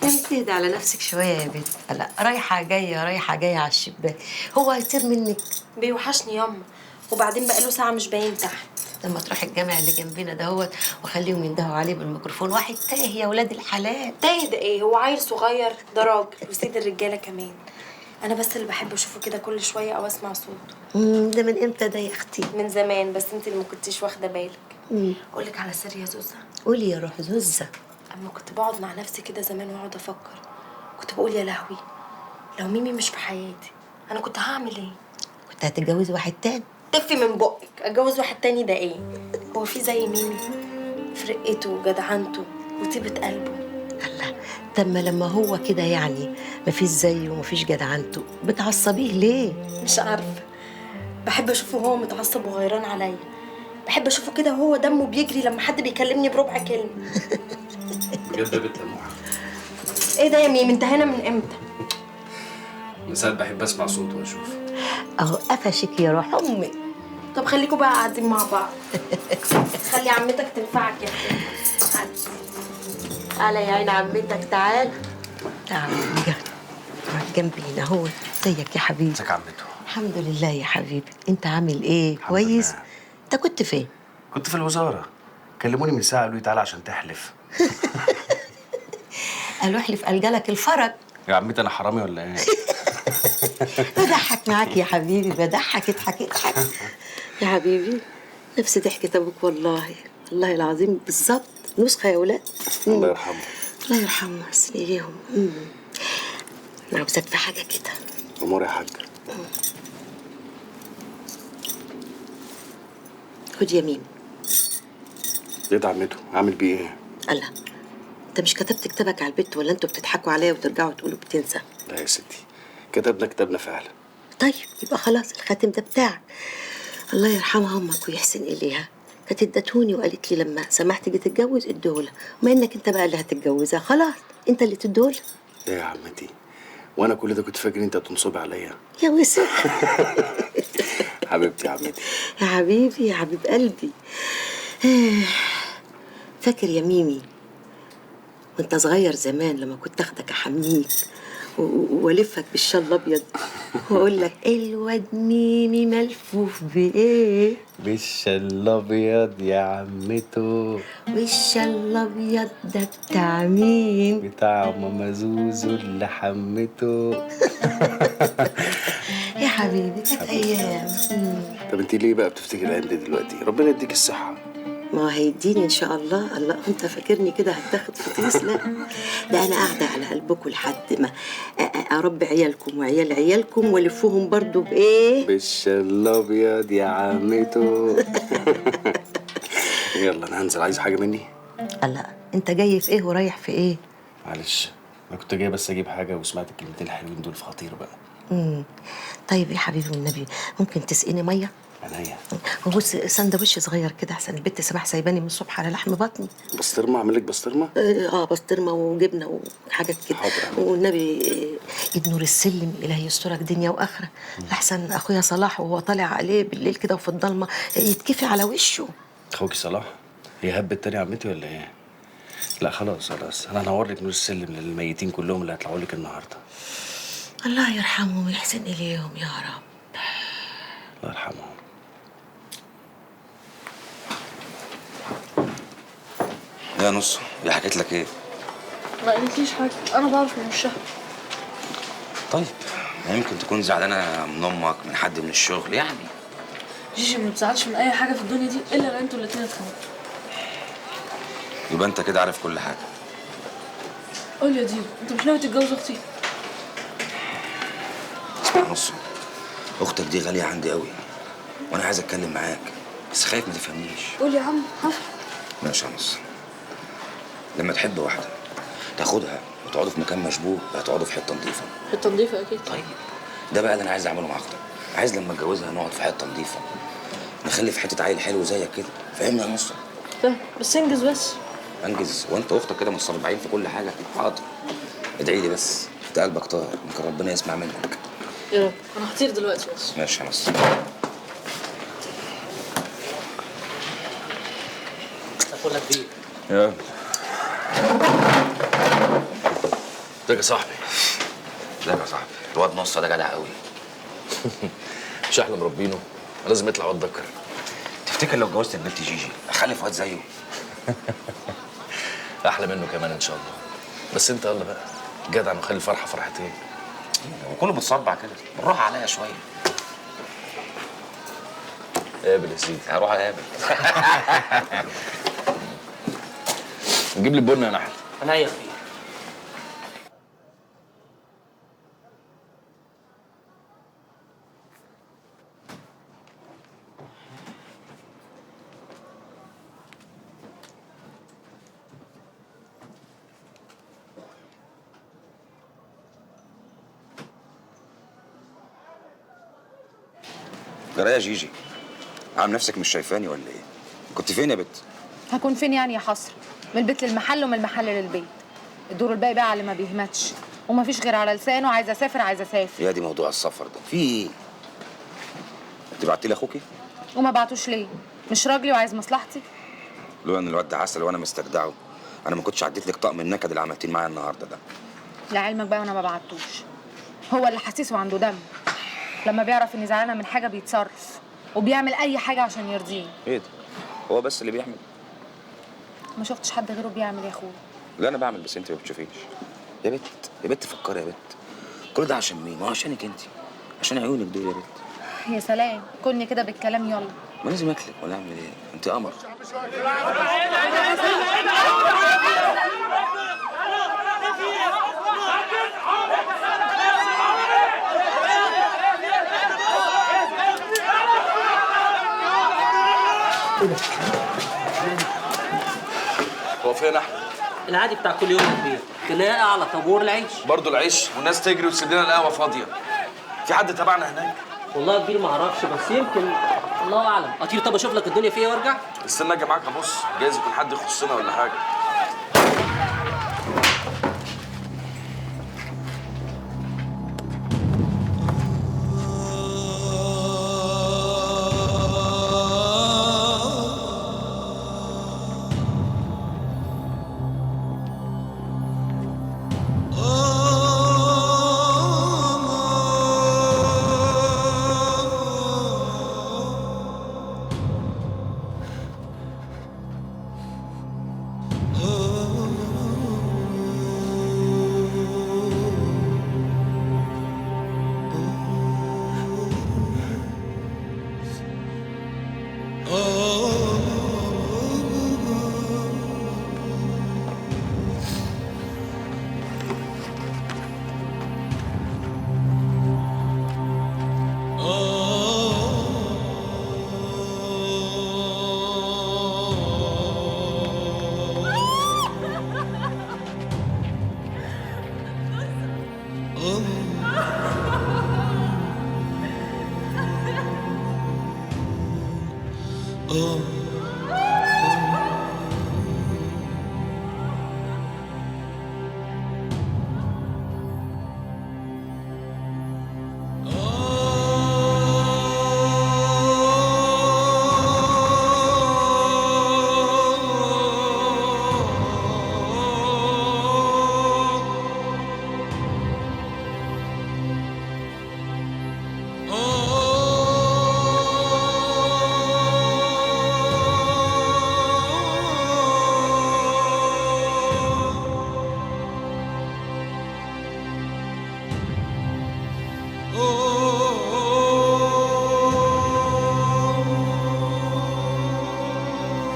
يعني تهدي على نفسك شويه يا بنت. لا رايحه جايه رايحه جايه على الشباك، هو هيطير منك؟ بيوحشني ياما، وبعدين بقاله ساعه مش باين تحت. لما تروحي الجامع اللي جنبنا دهوت وخليهم يندهوا عليه بالميكروفون. واحد تايه يا ولاد الحلال. تايه ده ايه؟ هو عيل صغير، ده راجل وسيد الرجاله كمان. انا بس اللي بحب اشوفه كده كل شويه او اسمع صوته. ده من امتى ده يا اختي؟ من زمان، بس انت اللي ما كنتيش واخده بالك. اقول لك على سر يا زوزه. قولي يا روح زوزه. اما كنت بقعد مع نفسي كده زمان واقعد افكر، كنت بقول يا لهوي، لو ميمي مش في حياتي انا كنت هعمل ايه؟ كنت هتتجوزي واحد تاني؟ تفي من بقك، اتجوز واحد تاني ده ايه؟ هو في زي ميمي في رقته وجدعنته وطيبه قلبه؟ الله. طب ما لما هو كده يعني مفيش زيه ومفيش جدعنته بتعصبيه ليه؟ مش عارفه، بحب اشوفه هو متعصب وغيران عليا. بحب اشوفه كده وهو دمه بيجري لما حد بيكلمني بربع كلمه. بجد يا بنت لموحة، ايه ده يا ميم؟ انت هنا من امتى؟ من ساعة بحب اسمع صوته واشوفه. اهو قفشك يا روح امي. طب خليكوا بقى قاعدين مع بعض. خلي عمتك تنفعك يا اخويا. تعالى يا عين عمتك، تعال تعال اقعد جنبينا اهو. ازيك يا حبيبي؟ ازيك يا عمته؟ الحمد لله يا حبيبي. انت عامل ايه؟ كويس؟ لله. انت كنت فين؟ كنت في الوزارة، كلموني من ساعة قالوا لي تعالى عشان تحلف. قالوا احلف قال جالك الفرج. يا عمتي انا حرامي ولا ايه؟ بضحك معاك يا حبيبي، بضحك. اضحك اضحك يا حبيبي. نفس ضحكة ابوك والله، والله العظيم بالظبط نسخة يا ولاد. الله يرحمه. الله يرحمه ويحسن اليهم. انا عاوزاك في حاجة كده. امور يا حاج. خد يمين. ايه ده عمته؟ اعمل بيه ايه؟ الله، انت مش كتبت كتابك على البيت ولا انتوا بتضحكوا عليا وترجعوا تقولوا بتنسى؟ لا يا ستي، كتبنا فعلا. طيب يبقى خلاص الخاتم ده بتاعك. الله يرحمها امك ويحسن اليها، كانت ادتهوني وقالت لي لما سمحت تيجي تتجوز اديهولها، وما انك انت بقى اللي هتتجوزها خلاص انت اللي تديهولها. ايه يا عمتي؟ وانا كل ده كنت فاكر انت هتنصبي عليا. يا وسع. حبيبتي يا عمتي. يا حبيبي يا حبيب قلبي. فاكر يا ميمي وانت صغير زمان لما كنت اخدك احميك والفك بالشال الابيض واقول لك الواد ميمي ملفوف بايه؟ بالشال الابيض يا عمته. والشال الابيض ده بتاع مين؟ بتاع ماما زوزو اللي حمته. يا حبيبي كانت ايام. طب انت ليه بقى بتفتكري الايام دي دلوقتي؟ ربنا يديك الصحه. ما هو هيديني ان شاء الله. الله انت فاكرني كده هتاخد فطيس؟ لا، ده انا قاعده على قلبكم لحد ما اربي عيالكم وعيال عيالكم والفهم برضو بايه؟ بالشال الابيض يا عمته. يلا انا هنزل، عايز حاجه مني؟ لا انت جاي في ايه ورايح في ايه؟ معلش انا كنت جاي بس اجيب حاجه وسمعت الكلمتين الحلوين دول في خطير بقى. طيب يا حبيبي والنبي ممكن تسقيني ميه؟ عينيا. وبص سندوتش صغير كده احسن البت سماح سايباني من الصبح على لحم بطني. بسطرمه اعمل لك بسطرمه؟ بسطرمه وجبنه وحاجات كده. حاضر. والنبي جيب نور السلم الهي يسترك دنيا واخره. احسن اخويا صلاح وهو طالع عليه بالليل كده وفي الضلمه يتكفي على وشه. اخوكي صلاح؟ هي هبت تاني عمتي ولا ايه؟ لا خلاص انا هنور لك نور السلم للميتين كلهم اللي هيطلعوا لك النهارده. الله يرحمهم ويحسن اليهم يا رب. الله يرحمهم. يا نص، هي حكيت لك ايه؟ ما قالتليش حاجة، أنا بعرف من وشها. طيب يعني يمكن تكون زعلانة من أمك، من حد من الشغل يعني. جيجي ما بتزعلش من أي حاجة في الدنيا دي إلا لو أنتوا الاتنين اتخانقتوا. يبقى أنت كده عارف كل حاجة. قول يا ديو، أنت مش ناوي تتجوز أختي؟ اسمع نص، أختك دي غالية عندي قوي، وأنا عايز أتكلم معاك بس خايف ما تفهمنيش. قول يا عم، هفهم. ماشي يا نص. لما تحب واحدة تاخدها وتقعدوا في مكان مشبوه، هتقعدوا في حتة نظيفة. حتة نضيفة أكيد. طيب ده بقى اللي أنا عايز أعمله مع أختك. عايز لما أتجوزها نقعد في حتة نظيفة، نخلي في حتة عيل حلو زيك كده، فاهمني يا نص؟ فاهم، بس انجز بس. انجز وانت واختك كده متصربعين في كل حاجه. حاضر، ادعي لي بس، انت قلبك طاهر، يمكن ربنا يسمع منك. يا رب. أنا هطير دلوقتي بس. ماشي يا نصر. اقول لك ايه؟ يلا. ازيك يا صاحبي؟ ازيك يا صاحبي؟ الواد نص ده جدع قوي. مش احنا مربينه؟ لازم يطلع واد ذكر. تفتكر لو اتجوزت البنت جيجي اخلف واد زيه؟ احلى منه كمان ان شاء الله. بس انت يلا بقى جدع وخلي الفرحه فرحتين. وكله بتصبع كده، بالراحه عليا شويه. قابل يا سيدي. هروح اقابل. نجيب لي البن يا نحل. انا يا اخي. جرى يا جيجي؟ عامل نفسك مش شايفاني ولا ايه؟ كنت فين يا بت؟ هكون فين يعني يا حسرة؟ من البيت للمحل ومن المحل للبيت. الدور الباقي بقى على اللي ما بيهمتش، ومفيش غير على لسانه عايزه اسافر عايزه اسافر. يا دي موضوع السفر ده في ايه؟ انت بعتي لي اخوكي؟ وما بعتوش ليه؟ مش راجلي وعايز مصلحتي؟ لولا ان الواد ده عسل وانا مستجدعه انا ما كنتش عديت لك طقم النكد اللي عملتيه معايا النهارده ده. لعلمك بقى وانا ما بعتوش. هو اللي حسيس وعنده دم. لما بيعرف اني زعلانه من حاجه بيتصرف وبيعمل اي حاجه عشان يرضيني. ايه ده؟ هو بس اللي بيعمل؟ ما شفتش حد غيره بيعمل يا اخويا. لا انا بعمل بس انت ما بتشوفيش. يا بت يا بت فكري يا بت. كل ده عشان مين؟ ما هو عشانك انت. عشان عيونك دول يا بت. يا سلام كلني كده بالكلام يلا. ما لازم اكلك ولا اعمل ايه؟ انت قمر. هو فين احمد؟ العادي بتاع كل يوم يا كبير، تلاقي على طابور العيش. برضه العيش والناس تجري وتسيب لنا القهوه فاضيه. في حد تبعنا هناك؟ والله يا كبير ما اعرفش، بس يمكن الله اعلم. اطير طب اشوف لك الدنيا فيها وارجع. استنى اجي معاك ابص، جايز يكون حد يخصنا ولا حاجه. Oh